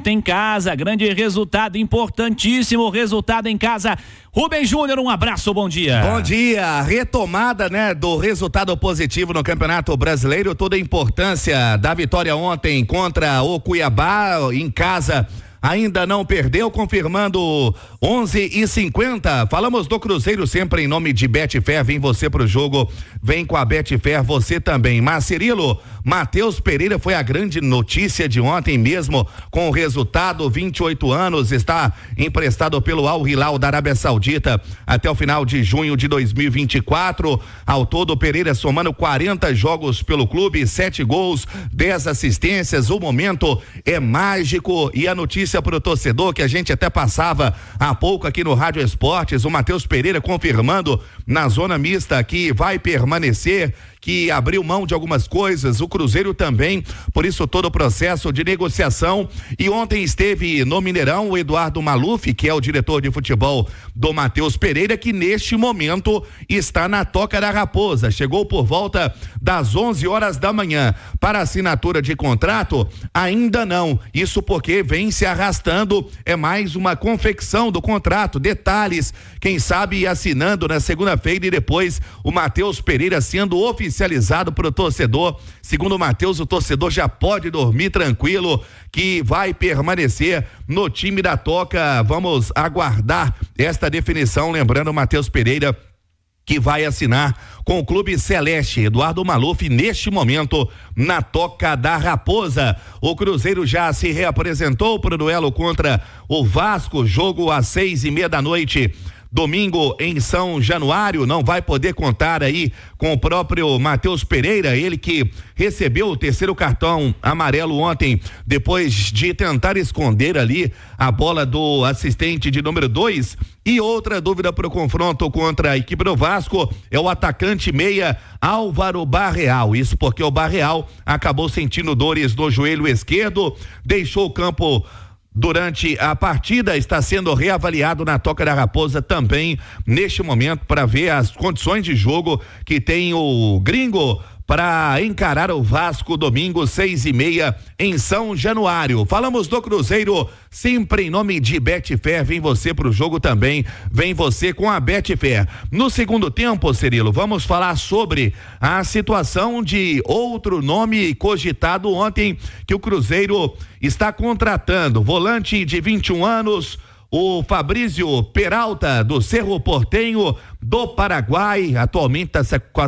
momento em casa, grande resultado, importantíssimo resultado em casa. Rubem Júnior, um abraço, bom dia. Bom dia, retomada, do resultado positivo no Campeonato Brasileiro, toda a importância da vitória ontem contra o Cuiabá em casa. Ainda não perdeu, confirmando 11h50. Falamos do Cruzeiro sempre em nome de Betfair. Vem você pro jogo, vem com a Betfair, você também. Mas Cirilo, Matheus Pereira foi a grande notícia de ontem mesmo, com o resultado, 28 anos, está emprestado pelo Al Hilal da Arábia Saudita até o final de junho de 2024. Ao todo, Pereira somando 40 jogos pelo clube, 7 gols, 10 assistências. O momento é mágico e a notícia para o torcedor que a gente até passava há pouco aqui no Rádio Esportes, o Matheus Pereira confirmando na zona mista que vai permanecer, que abriu mão de algumas coisas, o Cruzeiro também, por isso todo o processo de negociação. E ontem esteve no Mineirão o Eduardo Maluf, que é o diretor de futebol do Matheus Pereira, que neste momento está na Toca da Raposa. Chegou por volta das 11 horas da manhã. Para assinatura de contrato, ainda não. Isso porque vem se arrastando, é mais uma confecção do contrato, detalhes, quem sabe assinando na segunda-feira e depois o Matheus Pereira sendo oficializado para o torcedor. Segundo o Matheus, o torcedor já pode dormir tranquilo que vai permanecer no time da Toca. Vamos aguardar esta definição, lembrando o Matheus Pereira que vai assinar com o Clube Celeste. Eduardo Maluf neste momento na Toca da Raposa. O Cruzeiro já se reapresentou para o duelo contra o Vasco, jogo às 6:30 da noite. Domingo em São Januário, não vai poder contar aí com o próprio Matheus Pereira, ele que recebeu o terceiro cartão amarelo ontem, depois de tentar esconder ali a bola do assistente de número 2. E outra dúvida para o confronto contra a equipe do Vasco é o atacante meia Álvaro Barreal. Isso porque o Barreal acabou sentindo dores no joelho esquerdo, deixou o campo durante a partida, está sendo reavaliado na Toca da Raposa também neste momento para ver as condições de jogo que tem o gringo para encarar o Vasco domingo 6:30 em São Januário. Falamos do Cruzeiro sempre em nome de Betfair. Vem você pro jogo também, vem você com a Betfair. No segundo tempo, Cirilo, vamos falar sobre a situação de outro nome cogitado ontem que o Cruzeiro está contratando, volante de 21 anos, o Fabrício Peralta, do Cerro Porteño, do Paraguai, atualmente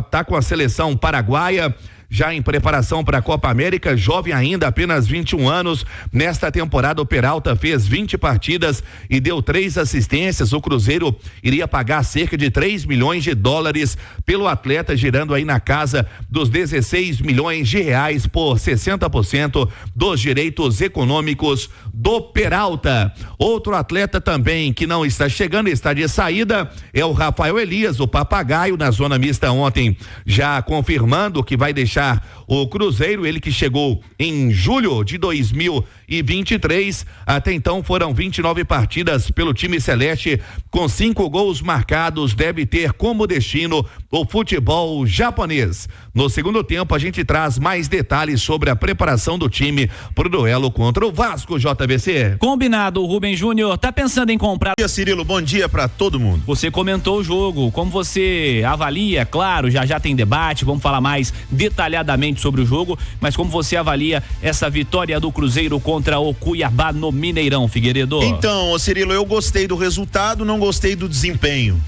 tá com a seleção paraguaia, já em preparação para a Copa América, jovem ainda, apenas 21 anos. Nesta temporada o Peralta fez 20 partidas e deu 3 assistências. O Cruzeiro iria pagar cerca de 3 milhões de dólares pelo atleta, girando aí na casa dos 16 milhões de reais por 60% dos direitos econômicos do Peralta. Outro atleta também que não está chegando, está de saída, é o Rafael Elias, o papagaio, na zona mista ontem, já confirmando que vai deixar o Cruzeiro, ele que chegou em julho de 2023, até então foram 29 partidas pelo time celeste, com 5 gols marcados, deve ter como destino o futebol japonês. No segundo tempo a gente traz mais detalhes sobre a preparação do time pro duelo contra o Vasco, JVC. Combinado, Rubem Júnior, tá pensando em comprar? Bom dia, Cirilo, bom dia pra todo mundo. Você comentou o jogo, como você avalia? Claro, já tem debate, vamos falar mais detalhadamente sobre o jogo, mas como você avalia essa vitória do Cruzeiro contra o Cuiabá no Mineirão, Figueiredo? Então, Cirilo, eu gostei do resultado, não gostei do desempenho,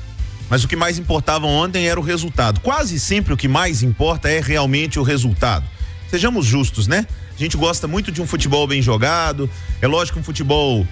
mas o que mais importava ontem era o resultado. Quase sempre o que mais importa é realmente o resultado. Sejamos justos, né? A gente gosta muito de um futebol bem jogado, é lógico que um futebol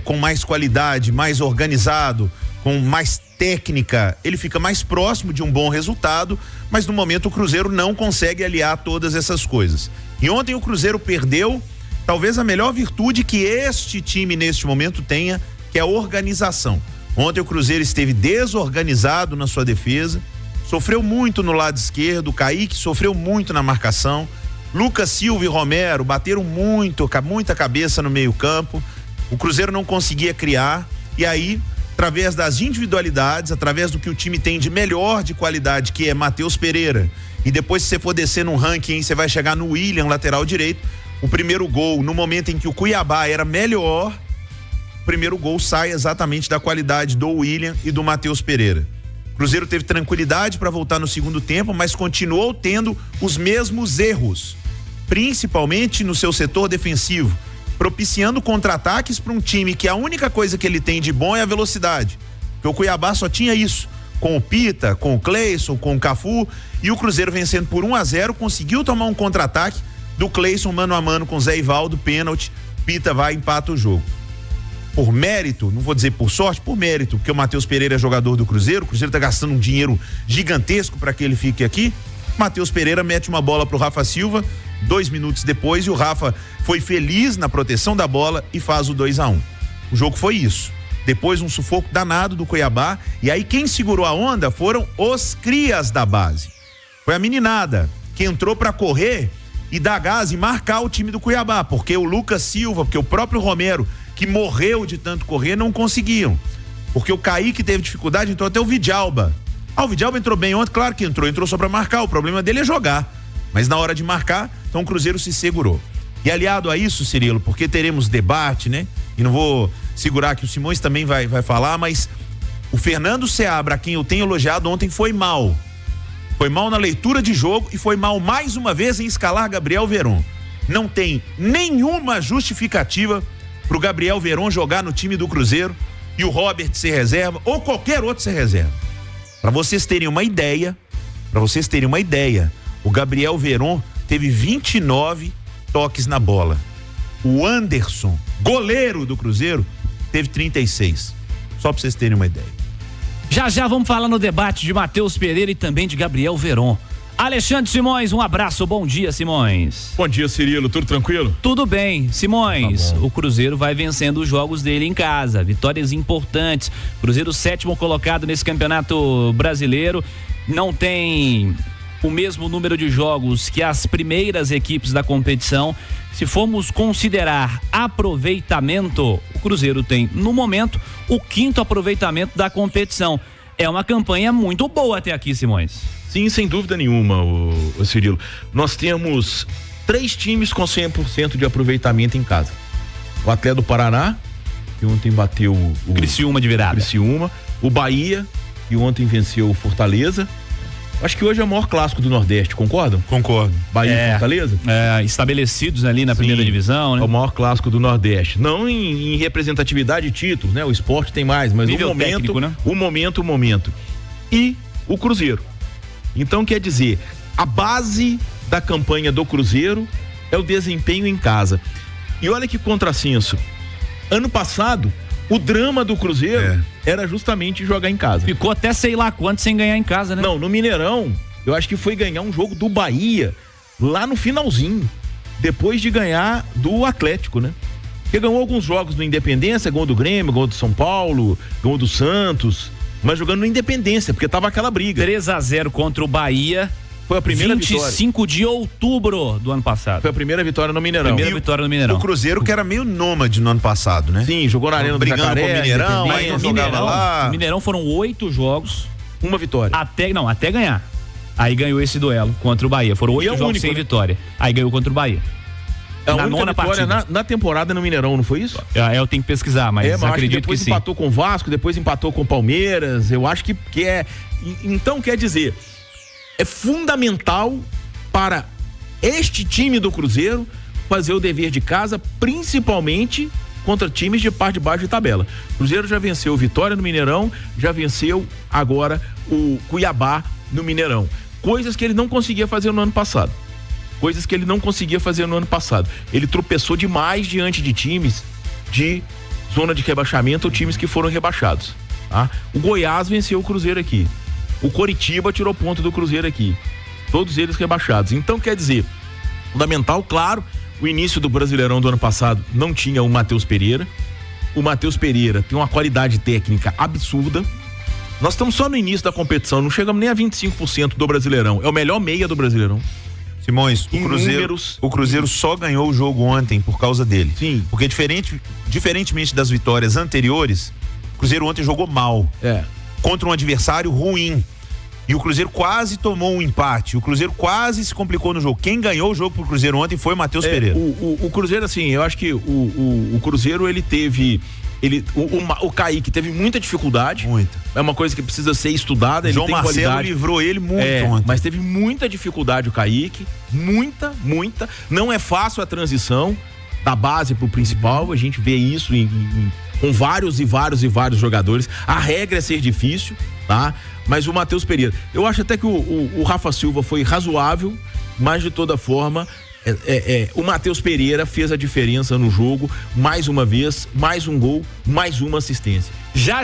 com mais qualidade, mais organizado, com mais técnica, ele fica mais próximo de um bom resultado, mas no momento o Cruzeiro não consegue aliar todas essas coisas. E ontem o Cruzeiro perdeu talvez a melhor virtude que este time neste momento tenha, que é a organização. Ontem o Cruzeiro esteve desorganizado na sua defesa, sofreu muito no lado esquerdo, o Kaique sofreu muito na marcação, Lucas Silva e Romero bateram muita cabeça no meio campo, o Cruzeiro não conseguia criar, e aí, através das individualidades, através do que o time tem de melhor de qualidade, que é Matheus Pereira, e depois se você for descer num ranking, você vai chegar no William, lateral direito, o primeiro gol, no momento em que o Cuiabá era melhor, o primeiro gol sai exatamente da qualidade do William e do Matheus Pereira. O Cruzeiro teve tranquilidade para voltar no segundo tempo, mas continuou tendo os mesmos erros, principalmente no seu setor defensivo, propiciando contra-ataques para um time que a única coisa que ele tem de bom é a velocidade. Porque o Cuiabá só tinha isso, com o Pita, com o Cleison, com o Cafu, e o Cruzeiro vencendo por 1-0, conseguiu tomar um contra-ataque do Cleison mano a mano com o Zé Ivaldo, pênalti, Pita vai e empata o jogo. Por mérito, não vou dizer por sorte, por mérito, porque o Matheus Pereira é jogador do Cruzeiro, o Cruzeiro tá gastando um dinheiro gigantesco para que ele fique aqui. Matheus Pereira mete uma bola pro Rafa Silva 2 minutos depois e o Rafa foi feliz na proteção da bola e faz o 2-1. O jogo foi isso. Depois um sufoco danado do Cuiabá e aí quem segurou a onda foram os crias da base. Foi a meninada que entrou para correr e dar gás e marcar o time do Cuiabá, porque o Lucas Silva, porque o próprio Romero, que morreu de tanto correr, não conseguiam. Porque o Kaique teve dificuldade, entrou até o Vidalba. O Vidalba entrou bem ontem, claro que entrou só pra marcar, o problema dele é jogar. Mas na hora de marcar, então o Cruzeiro se segurou. E aliado a isso, Cirilo, porque teremos debate, né? E não vou segurar que o Simões também vai falar, mas o Fernando Seabra, a quem eu tenho elogiado ontem, foi mal. Foi mal na leitura de jogo e foi mal mais uma vez em escalar Gabriel Veron. Não tem nenhuma justificativa pro Gabriel Veron jogar no time do Cruzeiro e o Robert ser reserva ou qualquer outro ser reserva. Para vocês terem uma ideia, o Gabriel Veron teve 29 toques na bola. O Anderson, goleiro do Cruzeiro, teve 36. Só para vocês terem uma ideia. Já vamos falar no debate de Matheus Pereira e também de Gabriel Veron. Alexandre Simões, um abraço, bom dia, Simões. Bom dia, Cirilo, tudo tranquilo? Tudo bem, Simões, Tá bom. O Cruzeiro vai vencendo os jogos dele em casa, vitórias importantes, Cruzeiro 7º colocado nesse campeonato brasileiro, não tem o mesmo número de jogos que as primeiras equipes da competição. Se formos considerar aproveitamento, o Cruzeiro tem, no momento, o 5º aproveitamento da competição. É uma campanha muito boa até aqui, Simões. Sim, sem dúvida nenhuma, o Cirilo. Nós temos 3 times com 100% de aproveitamento em casa. O Atlético do Paraná, que ontem bateu o Criciúma de virada. Criciúma. O Bahia, que ontem venceu o Fortaleza. Acho que hoje é o maior clássico do Nordeste, concordam? Concordo. Bahia e Fortaleza? Estabelecidos ali na primeira divisão, né? É o maior clássico do Nordeste. Não em representatividade de títulos, né? O esporte tem mais, mas nível o momento, técnico, né? o momento. E o Cruzeiro. Então, quer dizer, a base da campanha do Cruzeiro é o desempenho em casa. E olha que contrassenso. Ano passado, o drama do Cruzeiro era justamente jogar em casa. Ficou até sei lá quanto sem ganhar em casa, né? Não, no Mineirão, eu acho que foi ganhar um jogo do Bahia lá no finalzinho, depois de ganhar do Atlético, né? Porque ganhou alguns jogos no Independência, ganhou do Grêmio, ganhou do São Paulo, ganhou do Santos, mas jogando no Independência, porque tava aquela briga. 3-0 contra o Bahia. Foi a primeira 25 vitória. de outubro do ano passado. Foi a primeira vitória no Mineirão. Vitória no Mineirão. O Cruzeiro que era meio nômade no ano passado, né? Sim, jogou na Arena do brigando Jacaré, com o Mineirão, Independência. aí não jogava lá. No Mineirão foram 8 jogos. Uma vitória. Até ganhar. Aí ganhou esse duelo contra o Bahia. Foram 8 jogos sem vitória. Aí ganhou contra o Bahia. A na única nona vitória partida. na temporada no Mineirão, não foi isso? Eu tenho que pesquisar, mas acho que acredito depois que sim. empatou com o Vasco, depois empatou com o Palmeiras. Eu acho que é. Então, quer dizer, é fundamental para este time do Cruzeiro fazer o dever de casa, principalmente contra times de parte de baixo de tabela. O Cruzeiro já venceu o Vitória no Mineirão, já venceu agora o Cuiabá no Mineirão. Coisas que ele não conseguia fazer no ano passado. Ele tropeçou demais diante de times de zona de rebaixamento ou times que foram rebaixados. Tá? O Goiás venceu o Cruzeiro aqui. O Coritiba tirou ponto do Cruzeiro aqui. Todos eles rebaixados. Então, quer dizer, fundamental, claro, o início do Brasileirão do ano passado não tinha o Matheus Pereira. O Matheus Pereira tem uma qualidade técnica absurda. Nós estamos só no início da competição, não chegamos nem a 25% do Brasileirão. É o melhor meia do Brasileirão. Simões, o Cruzeiro só ganhou o jogo ontem por causa dele. Sim. Porque diferentemente das vitórias anteriores, o Cruzeiro ontem jogou mal. Contra um adversário ruim. E o Cruzeiro quase tomou um empate. O Cruzeiro quase se complicou no jogo. Quem ganhou o jogo pro Cruzeiro ontem foi o Matheus Pereira. O Cruzeiro, assim, eu acho que o Cruzeiro, ele teve... O Kaique teve muita dificuldade. Muita. É uma coisa que precisa ser estudada. Ele João tem Marcelo qualidade. livrou ele muito ontem. Mas teve muita dificuldade o Kaique. Muita. Não é fácil a transição da base pro principal. A gente vê isso com vários jogadores. A regra é ser difícil, tá? Mas o Matheus Pereira, eu acho até que o Rafa Silva foi razoável, mas de toda forma, o Matheus Pereira fez a diferença no jogo, mais uma vez, mais um gol, mais uma assistência. Já